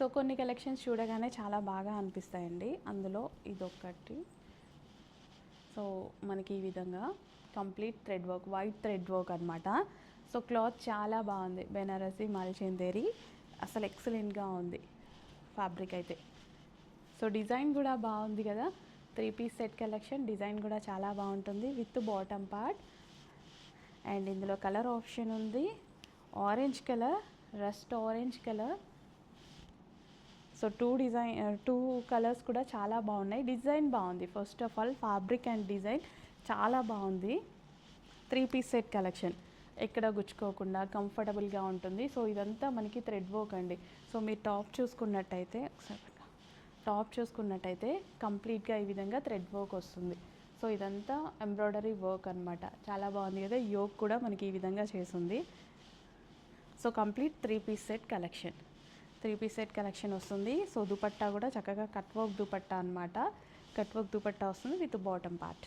So కొన్ని collections చూడగానే చాలా బాగా అనిపిస్తాయండి. అందులో ఇదొకటి. సో మనకి ఈ విధంగా complete thread work, white thread work అనమాట. సో క్లాత్ చాలా బాగుంది. బెనారసి మల్చందేరి అసలు ఎక్సలెంట్గా ఉంది ఫ్యాబ్రిక్ అయితే. సో డిజైన్ కూడా బాగుంది కదా. 3 పీస్ సెట్ కలెక్షన్. డిజైన్ కూడా చాలా బాగుంటుంది విత్ బాటమ్ పార్ట్. అండ్ ఇందులో కలర్ ఆప్షన్ ఉంది. Orange colour, rust orange colour. So two colours కూడా చాలా బాగున్నాయి. డిజైన్ బాగుంది. First of all fabric and design చాలా బాగుంది. 3 పీస్ సెట్ కలెక్షన్. ఎక్కడ గుచ్చుకోకుండా కంఫర్టబుల్గా ఉంటుంది. సో ఇదంతా మనకి థ్రెడ్ వర్క్ అండి. సో మీరు టాప్ చూసుకున్నట్టయితే కంప్లీట్గా ఈ విధంగా థ్రెడ్ వర్క్ వస్తుంది. సో ఇదంతా ఎంబ్రాయిడరీ వర్క్ అనమాట. చాలా బాగుంది కదా. యోక్ కూడా మనకి ఈ విధంగా చేసింది. So complete 3 piece set collection. 3 piece set collection వస్తుంది. సో దుపట్టా కూడా చక్కగా కట్ వర్క్ దుపట్టా అనమాట. కట్ వర్క్ దుపట్టా వస్తుంది విత్ బాటమ్ పార్ట్.